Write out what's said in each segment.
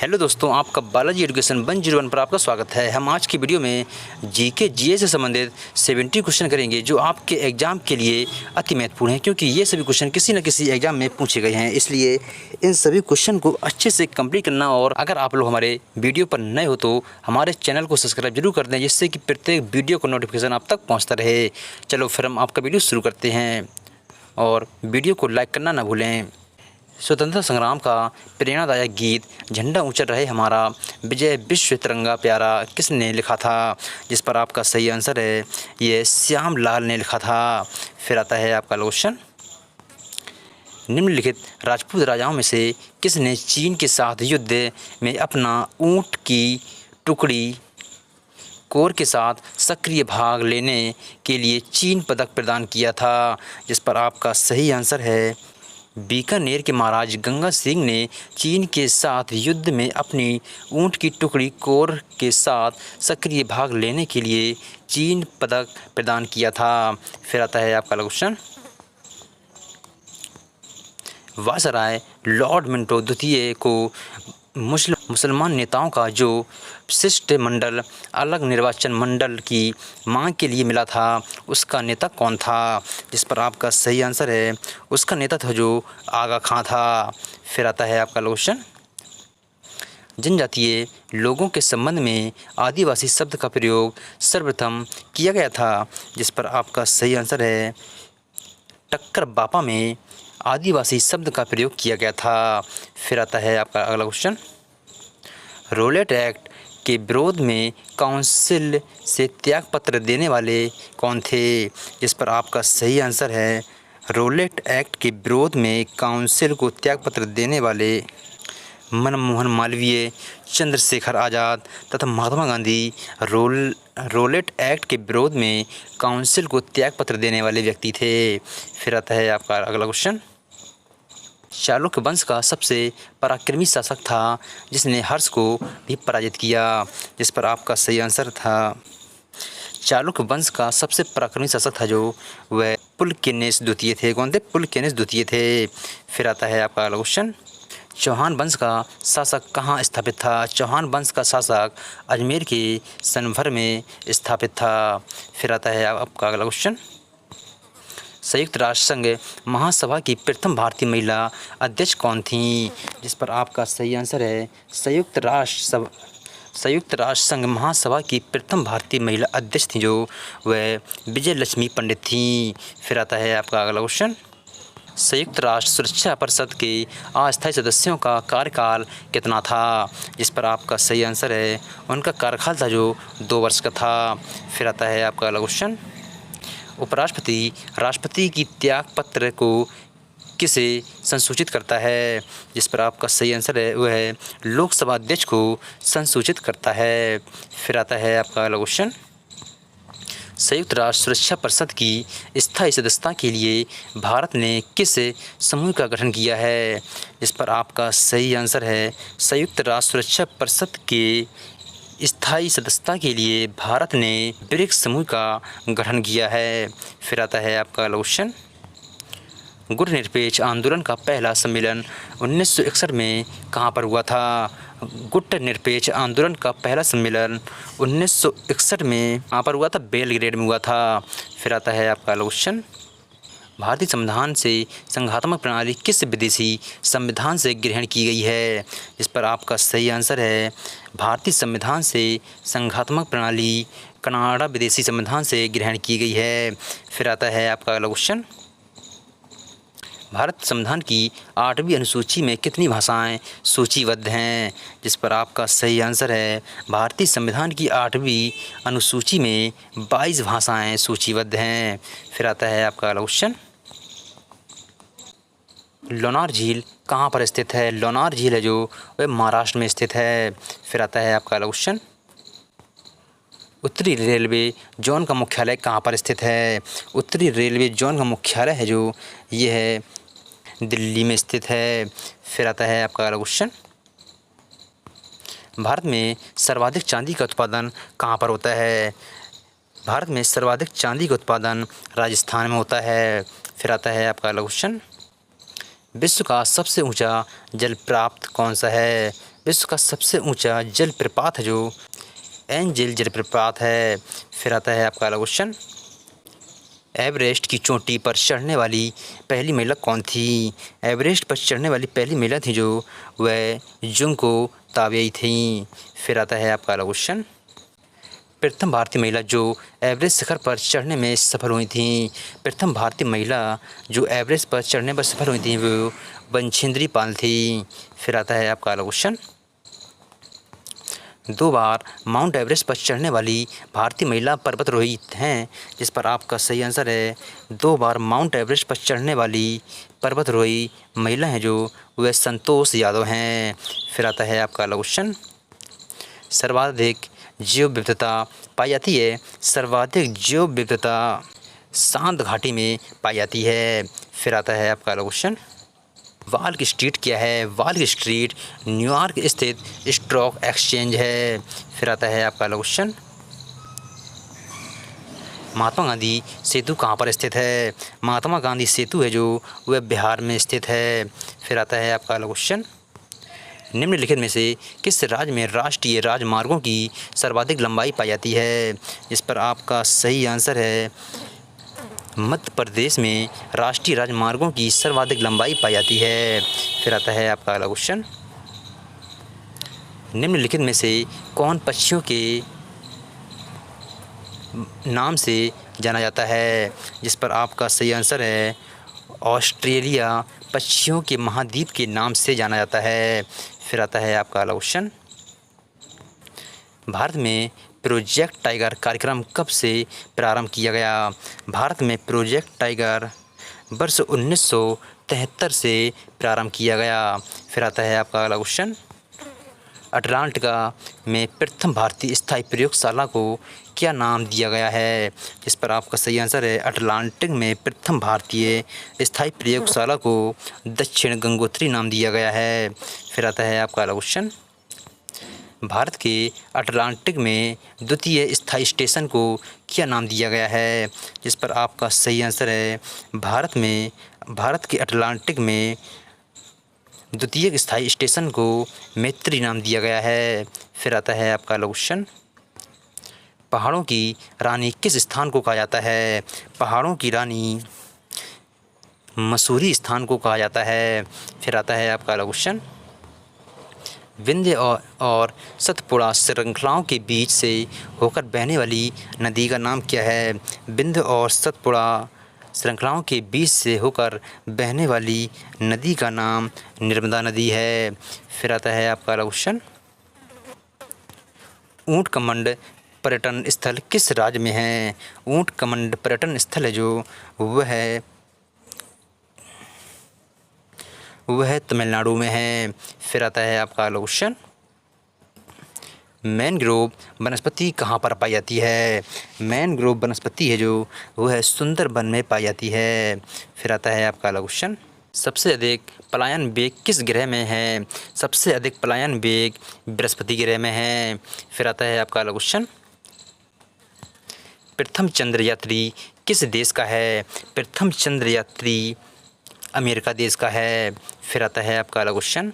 Hello दोस्तों, आपका Balaji education 101 पर आपका स्वागत है। हम आज की वीडियो में जीके जीए से संबंधित 70 क्वेश्चन करेंगे जो आपके एग्ज़ाम के लिए अति महत्वपूर्ण हैं, क्योंकि ये सभी क्वेश्चन किसी न किसी एग्ज़ाम में पूछे गए हैं। इसलिए इन सभी क्वेश्चन को अच्छे से कंप्लीट करना, और अगर आप लोग हमारे वीडियो पर नए हो तो हमारे चैनल को सब्सक्राइब जरूर कर दें, जिससे कि प्रत्येक वीडियो का नोटिफिकेशन आप तक पहुँचता रहे। चलो फिर हम आपका वीडियो शुरू करते हैं, और वीडियो को लाइक करना ना भूलें। स्वतंत्रता संग्राम का प्रेरणादायक गीत झंडा ऊंचा रहे हमारा, विजय विश्व तिरंगा प्यारा किसने लिखा था? जिस पर आपका सही आंसर है ये श्याम लाल ने लिखा था। फिर आता है आपका क्वेश्चन, निम्नलिखित राजपूत राजाओं में से किसने चीन के साथ युद्ध में अपना ऊंट की टुकड़ी कोर के साथ सक्रिय भाग लेने के लिए चीन पदक प्रदान किया था? जिस पर आपका सही आंसर है बीकानेर के महाराज गंगा सिंह ने चीन के साथ युद्ध में अपनी ऊंट की टुकड़ी कोर के साथ सक्रिय भाग लेने के लिए चीन पदक प्रदान किया था। फिर आता है आपका क्वेश्चन, वायसराय लॉर्ड मिंटो द्वितीय को मुसलमान नेताओं का जो शिष्टमंडल अलग निर्वाचन मंडल की मांग के लिए मिला था, उसका नेता कौन था? जिस पर आपका सही आंसर है उसका नेता था जो आगा खां था। फिर आता है आपका क्वेश्चन, जनजातीय लोगों के संबंध में आदिवासी शब्द का प्रयोग सर्वप्रथम किया गया था? जिस पर आपका सही आंसर है टक्कर बापा में आदिवासी शब्द का प्रयोग किया गया था। फिर आता है आपका अगला क्वेश्चन, रोलेट एक्ट के विरोध में काउंसिल से त्यागपत्र देने वाले कौन थे? जिस पर आपका सही आंसर है रोलेट एक्ट के विरोध में काउंसिल को त्यागपत्र देने वाले मनमोहन मालवीय, चंद्रशेखर आज़ाद तथा महात्मा गांधी रोलेट एक्ट के विरोध में काउंसिल को त्यागपत्र देने वाले व्यक्ति थे। फिर आता है आपका अगला क्वेश्चन, चालुक्य वंश का सबसे पराक्रमी शासक था जिसने हर्ष को भी पराजित किया? जिस पर आपका सही आंसर था चालुक्य वंश का सबसे पराक्रमी शासक था जो वह पुलकेशिन द्वितीय थे। कौन थे? पुलकेशिन द्वितीय थे। फिर आता है आपका क्वेश्चन, चौहान वंश का शासक कहाँ स्थापित था? चौहान वंश का शासक अजमेर के सनभर में स्थापित था। फिर आता है आपका अगला क्वेश्चन, संयुक्त राष्ट्र संघ महासभा की प्रथम भारतीय महिला अध्यक्ष कौन थीं? जिस पर आपका सही आंसर है संयुक्त राष्ट्र संघ महासभा की प्रथम भारतीय महिला अध्यक्ष थी जो वह विजय लक्ष्मी पंडित थीं। फिर आता है आपका अगला क्वेश्चन, संयुक्त राष्ट्र सुरक्षा परिषद के अस्थायी सदस्यों का कार्यकाल कितना था? जिस पर आपका सही आंसर है उनका कार्यकाल था जो 2 वर्ष का था। फिर आता है आपका अगला क्वेश्चन, उपराष्ट्रपति राष्ट्रपति की त्यागपत्र को किसे संसूचित करता है? जिस पर आपका सही आंसर है वह है लोकसभा अध्यक्ष को संसूचित करता है। फिर आता है आपका अगला क्वेश्चन, संयुक्त राष्ट्र सुरक्षा परिषद की स्थायी सदस्यता के लिए भारत ने किस समूह का गठन किया है? जिस पर आपका सही आंसर है संयुक्त राष्ट्र सुरक्षा परिषद के स्थायी सदस्यता के लिए भारत ने ब्रिक्स समूह का गठन किया है। फिर आता है आपका क्वेश्चन, गुटनिरपेक्ष आंदोलन का पहला सम्मेलन 1961 में कहाँ पर हुआ था? गुटनिरपेक्ष आंदोलन का पहला सम्मेलन 1961 में कहाँ पर हुआ था? बेलग्रेड में हुआ था। फिर आता है आपका क्वेश्चन, भारतीय संविधान से संघात्मक प्रणाली किस विदेशी संविधान से ग्रहण की गई है? जिस पर आपका सही आंसर है भारतीय संविधान से संघात्मक प्रणाली कनाडा विदेशी संविधान से ग्रहण की गई है। फिर आता है आपका अगला क्वेश्चन, भारत संविधान की 8वीं अनुसूची में कितनी भाषाएं सूचीबद्ध हैं? जिस पर आपका सही आंसर है भारतीय संविधान की 8वीं अनुसूची में 22 भाषाएं सूचीबद्ध हैं। फिर आता है आपका क्वेश्चन, लोनार झील कहाँ पर स्थित है? लोनार झील है जो वह महाराष्ट्र में स्थित है। फिर आता है आपका क्वेश्चन, उत्तरी रेलवे जोन का मुख्यालय कहाँ पर स्थित है? उत्तरी रेलवे जोन का मुख्यालय है जो ये है दिल्ली में स्थित है। फिर आता है आपका क्वेश्चन, भारत में सर्वाधिक चांदी का उत्पादन कहाँ पर होता है? भारत में सर्वाधिक चांदी का उत्पादन राजस्थान में होता है। फिर आता है आपका क्वेश्चन, विश्व का सबसे ऊंचा जल प्राप्त कौन सा है? विश्व का सबसे ऊंचा जलप्रपात है जो एंजेल जलप्रपात है। फिर आता है आपका अगला क्वेश्चन, एवरेस्ट की चोटी पर चढ़ने वाली पहली महिला कौन थी? एवरेस्ट पर चढ़ने वाली पहली महिला थी जो वह जुंको ताबेई थी। फिर आता है आपका अगला क्वेश्चन, प्रथम भारतीय महिला जो एवरेस्ट शिखर पर चढ़ने में सफल हुई थी। प्रथम भारतीय महिला जो एवरेस्ट पर चढ़ने पर सफल हुई थी वो बछेंद्री पाल थी। फिर आता है आपका अगला क्वेश्चन, 2 बार माउंट एवरेस्ट पर चढ़ने वाली भारतीय महिला पर्वतारोही हैं, जिस पर आपका सही आंसर है 2 बार माउंट एवरेस्ट पर चढ़ने वाली पर्वतारोही महिला हैं जो वह संतोष यादव हैं। फिर आता है आपका अगला क्वेश्चन, सर्वाधिक जैव विविधता पाई जाती है। सर्वाधिक जैव विविधता शांत घाटी में पाई जाती है। फिर आता है आपका अगला क्वेश्चन, वाल की स्ट्रीट क्या है? वाल की स्ट्रीट न्यूयॉर्क स्थित स्टॉक एक्सचेंज है। फिर आता है आपका अगला क्वेश्चन, महात्मा गांधी सेतु कहाँ पर स्थित है? महात्मा गांधी सेतु है जो वह बिहार में स्थित है। फिर आता है आपका अगला क्वेश्चन, निम्नलिखित में से किस राज्य में राष्ट्रीय राजमार्गों की सर्वाधिक लंबाई पाई जाती है? इस पर आपका सही आंसर है मध्य प्रदेश में राष्ट्रीय राजमार्गों की सर्वाधिक लंबाई पाई जाती है। फिर आता है आपका अगला क्वेश्चन, निम्नलिखित में से कौन पक्षियों के नाम से जाना जाता है? जिस पर आपका सही आंसर है ऑस्ट्रेलिया पक्षियों के महाद्वीप के नाम से जाना जाता है। फिर आता है आपका अगला क्वेश्चन, भारत में प्रोजेक्ट टाइगर कार्यक्रम कब से प्रारंभ किया गया? भारत में प्रोजेक्ट टाइगर वर्ष 1973 से प्रारंभ किया गया। फिर आता है आपका अगला क्वेश्चन, अटलांटिका में प्रथम भारतीय स्थायी प्रयोगशाला को क्या नाम दिया गया है? इस पर आपका सही आंसर है अटलांटिक में प्रथम भारतीय स्थायी प्रयोगशाला को दक्षिण गंगोत्री नाम दिया गया है। फिर आता है आपका अगला क्वेश्चन, भारत के अटलांटिक में द्वितीय स्थायी स्टेशन को क्या नाम दिया गया है? जिस पर आपका सही आंसर है भारत के अटलांटिक में द्वितीय स्थायी स्टेशन को मैत्री नाम दिया गया है। फिर आता है आपका अगला क्वेश्चन, पहाड़ों की रानी किस स्थान को कहा जाता है? पहाड़ों की रानी मसूरी स्थान को कहा जाता है। फिर आता है आपका अगला क्वेश्चन, विंध्य और सतपुड़ा श्रृंखलाओं के बीच से होकर बहने वाली नदी का नाम क्या है? विंध्य और सतपुड़ा श्रृंखलाओं के बीच से होकर बहने वाली नदी का नाम नर्मदा नदी है। फिर आता है आपका अगला क्वेश्चन, ऊंट कमंड पर्यटन स्थल किस राज्य में है? ऊंट कमंड पर्यटन स्थल है जो वह तमिलनाडु में है। फिर आता है आपका अगला क्वेश्चन, मैनग्रोव वनस्पति कहाँ पर पाई जाती है? मैनग्रोव वनस्पति है जो वह सुंदरबन में पाई जाती है। फिर आता है आपका अगला क्वेश्चन, सबसे अधिक पलायन वेग किस ग्रह में है? सबसे अधिक पलायन वेग बृहस्पति ग्रह में है। फिर आता है आपका अगला क्वेश्चन, प्रथम चंद्र यात्री किस देश का है? प्रथम चंद्र यात्री अमेरिका देश का है। फिर आता है आपका अगला क्वेश्चन,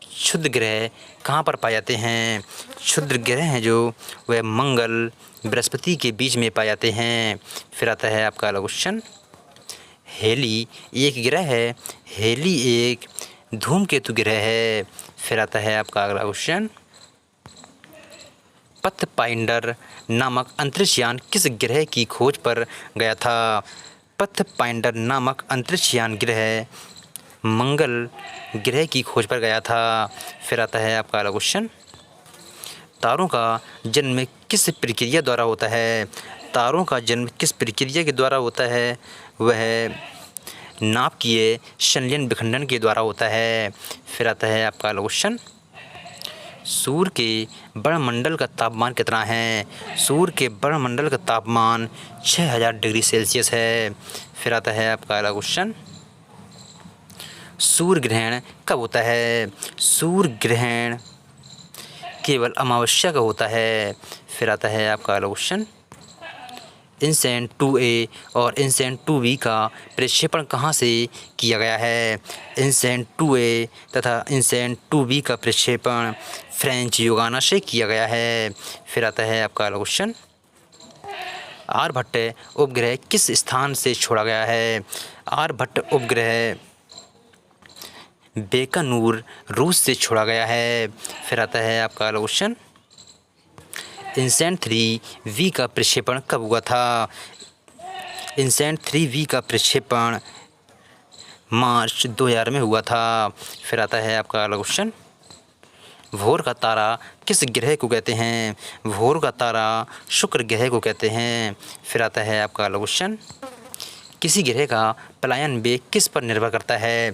क्षुद्र ग्रह कहाँ पर पाए जाते हैं? क्षुद्र ग्रह हैं जो वह मंगल बृहस्पति के बीच में पाए जाते हैं। फिर आता है आपका अगला क्वेश्चन, हेली एक ग्रह है। हेली एक धूमकेतु ग्रह है। फिर आता है आपका अगला क्वेश्चन, पथफाइंडर नामक अंतरिक्ष यान किस ग्रह की खोज पर गया था? पथफाइंडर नामक अंतरिक्ष यान ग्रह मंगल ग्रह की खोज पर गया था। फिर आता है आपका अगला क्वेश्चन, तारों का जन्म किस प्रक्रिया द्वारा होता है? तारों का जन्म किस प्रक्रिया के द्वारा होता है? वह नाभिकीय संलयन विखंडन के द्वारा होता है। फिर आता है आपका अगला क्वेश्चन, सूर्य के ब्रह्मंडल का तापमान कितना है? सूर्य के ब्रह्मंडल का तापमान 6000 डिग्री सेल्सियस है। फिर आता है आपका अगला क्वेश्चन, सूर्य ग्रहण कब होता है? सूर्य ग्रहण केवल अमावस्या का होता है। फिर आता है आपका अगला क्वेश्चन, इनसैन 2A और इनसैन 2B का प्रक्षेपण कहाँ से किया गया है? इनसैन 2A तथा इनसैन 2B का प्रक्षेपण फ्रेंच युगाना से किया गया है। फिर आता है आपका अगला क्वेश्चन, आर्यभट्ट उपग्रह किस स्थान से छोड़ा गया है? आर्यभट्ट उपग्रह बेकानूर रूस से छोड़ा गया है। फिर आता है आपका अगला क्वेश्चन, इनसैन 3V का प्रक्षेपण कब हुआ था? इनसैन 3V का प्रक्षेपण मार्च 2000 में हुआ था। फिर आता है आपका अगला क्वेश्चन, भोर का तारा किस ग्रह को कहते हैं? भोर का तारा शुक्र ग्रह को कहते हैं। फिर आता है आपका अगला क्वेश्चन, किसी ग्रह का पलायन वेग किस पर निर्भर करता है?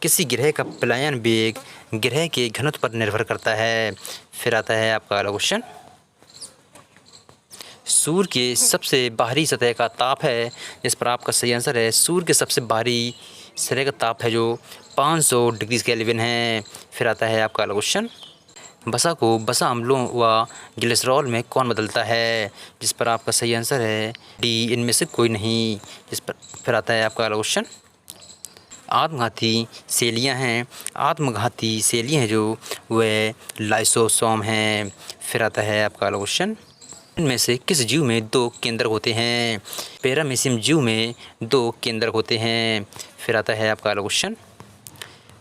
किसी ग्रह का पलायन वेग ग्रह के घनत्व पर निर्भर करता है। फिर आता है आपका अगला क्वेश्चन, सूर्य के सबसे बाहरी सतह का ताप है, जिस पर आपका सही आंसर है सूर्य के सबसे बाहरी सतह का ताप है जो 500 डिग्री केल्विन है। फिर आता है आपका अगला क्वेश्चन, वसा को वसा अम्लों व ग्लिसरॉल में कौन बदलता है? जिस पर आपका सही आंसर है डी, इनमें से कोई नहीं। जिस पर फिर आता है आपका अगला क्वेश्चन, आत्मघाती सेलियाँ हैं, आत्मघाती सेलियाँ हैं जो वह लाइसोसोम हैं। फिर आता है आपका अगला क्वेश्चन, इनमें से किस जीव में 2 केंद्रक होते हैं? पैरामीशियम जीव में 2 केंद्रक होते हैं। फिर आता है आपका अगला क्वेश्चन,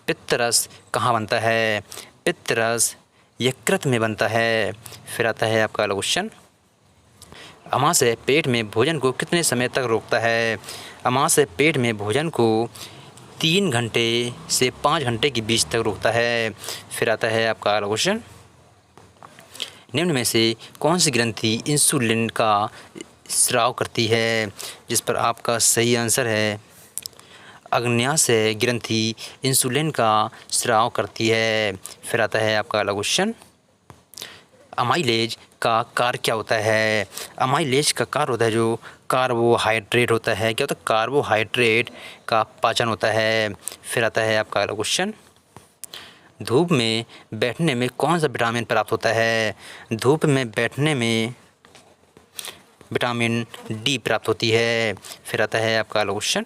पित्तरस कहाँ बनता है? पित्तरस यकृत में बनता है। फिर आता है आपका अगला क्वेश्चन, अमाशय पेट में भोजन को कितने समय तक रोकता है? अमाशय पेट में भोजन को 3 घंटे से 5 घंटे के बीच तक रोकता है। फिर आता है आपका अगला क्वेश्चन, निम्न में से कौन सी ग्रंथि इंसुलिन का स्राव करती है? जिस पर आपका सही आंसर है अग्न्याशय ग्रंथि इंसुलिन का स्राव करती है। फिर आता है आपका अगला क्वेश्चन, अमाइलेज का कार्य क्या होता है? अमाइलेज का कार्य होता है जो कार्बोहाइड्रेट होता है। क्या होता है? कार्बोहाइड्रेट का पाचन होता है। फिर आता है आपका अगला क्वेश्चन, धूप में बैठने में कौन सा विटामिन प्राप्त होता है? धूप में बैठने में विटामिन डी प्राप्त होती है। फिर आता है आपका अगला क्वेश्चन,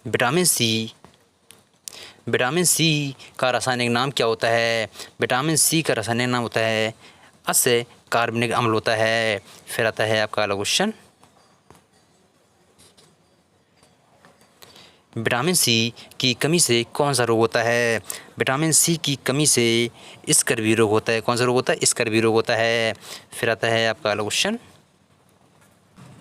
विटामिन सी का रासायनिक नाम क्या होता है? विटामिन सी का रासायनिक नाम होता है कार्बनिक अम्ल होता है। फिर आता है आपका अगला क्वेश्चन, विटामिन सी की कमी से कौन सा रोग होता है? विटामिन सी की कमी से स्कर्वी रोग होता है। कौन सा रोग होता है? स्कर्वी रोग होता है। फिर आता है आपका अगला क्वेश्चन,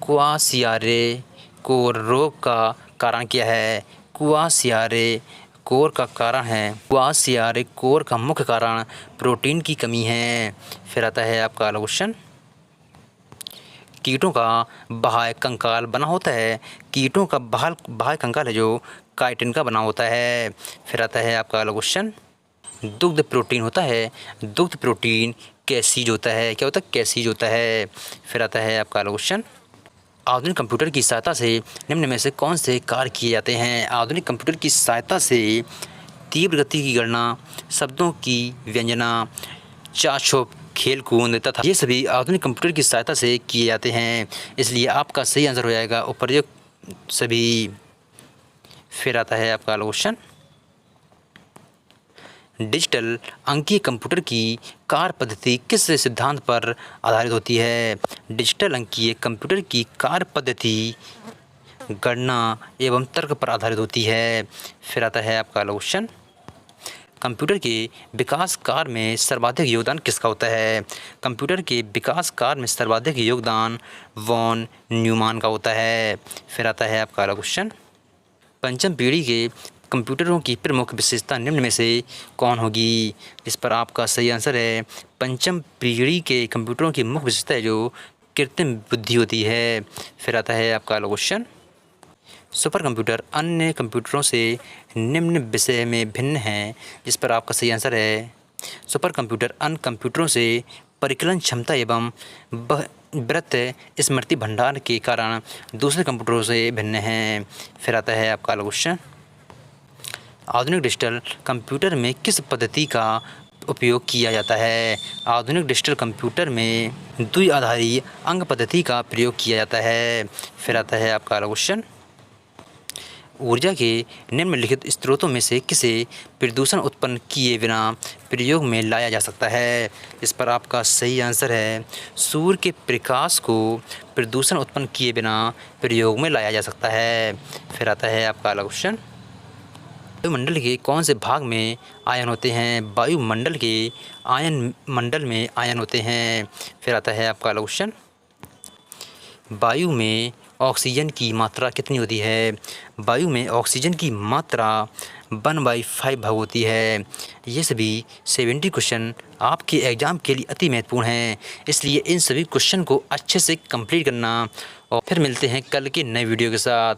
क्वासियारे कोर रोग का कारण क्या है? क्वासियारे कोर का कारण है, क्वासियारे कोर का मुख्य कारण प्रोटीन की कमी है। फिर आता है आपका अगला क्वेश्चन, कीटों का बाह्य कंकाल बना होता है। कीटों का बाह्य कंकाल है जो काइटिन का बना होता है। फिर आता है आपका अगला क्वेश्चन, दुग्ध प्रोटीन होता है। दुग्ध प्रोटीन कैसीज होता है। क्या होता है? कैसीज होता है। फिर आता है आपका अगला क्वेश्चन, आधुनिक कंप्यूटर की सहायता से निम्न में से कौन से कार्य किए जाते हैं? आधुनिक कंप्यूटर की सहायता से तीव्र गति की गणना, शब्दों की व्यंजना, चाछुप, खेल कूद तथा ये सभी आधुनिक कंप्यूटर की सहायता से किए जाते हैं। इसलिए आपका सही आंसर हो जाएगा उपर्युक्त सभी। फिर आता है आपका अगला क्वेश्चन, डिजिटल अंकीय कंप्यूटर की कार्य पद्धति किस सिद्धांत पर आधारित होती है? डिजिटल अंकीय कंप्यूटर की कार्य पद्धति गणना एवं तर्क पर आधारित होती है। फिर आता है आपका अगला क्वेश्चन, कंप्यूटर के विकास कार्य में सर्वाधिक योगदान किसका होता है? कंप्यूटर के विकास कार्य में सर्वाधिक योगदान वॉन न्यूमान का होता है। फिर आता है आपका अगला क्वेश्चन, पंचम पीढ़ी के कंप्यूटरों की प्रमुख विशेषता निम्न में से कौन होगी? इस पर आपका सही आंसर है पंचम पीढ़ी के कंप्यूटरों की मुख्य विशेषता है जो कृत्रिम बुद्धि होती है। फिर आता है आपका अगला क्वेश्चन, सुपर कंप्यूटर अन्य कंप्यूटरों से निम्न विषय में भिन्न हैं। जिस पर आपका सही आंसर है सुपर कंप्यूटर अन्य कंप्यूटरों से परिकलन क्षमता एवं वृत्त स्मृति भंडार के कारण दूसरे कंप्यूटरों से भिन्न हैं। फिर आता है आपका अगला क्वेश्चन, आधुनिक डिजिटल कंप्यूटर में किस पद्धति का उपयोग किया जाता है? आधुनिक डिजिटल कंप्यूटर में द्विआधारी अंक पद्धति का प्रयोग किया जाता है। फिर आता है आपका अगला क्वेश्चन, ऊर्जा के निम्नलिखित स्रोतों में से किसे प्रदूषण उत्पन्न किए बिना प्रयोग में लाया जा सकता है? इस पर आपका सही आंसर है सूर्य के प्रकाश को प्रदूषण उत्पन्न किए बिना प्रयोग में लाया जा सकता है। फिर आता है आपका अगला क्वेश्चन, वायुमंडल के कौन से भाग में आयन होते हैं? वायुमंडल के मंडल में आयन होते हैं। फिर आता है आपका अगला क्वेश्चन, वायु में ऑक्सीजन की मात्रा कितनी होती है? वायु में ऑक्सीजन की मात्रा 1/5 भाग होती है। ये सभी 70 क्वेश्चन आपके एग्ज़ाम के लिए अति महत्वपूर्ण हैं, इसलिए इन सभी क्वेश्चन को अच्छे से कंप्लीट करना। और फिर मिलते हैं कल के नए वीडियो के साथ।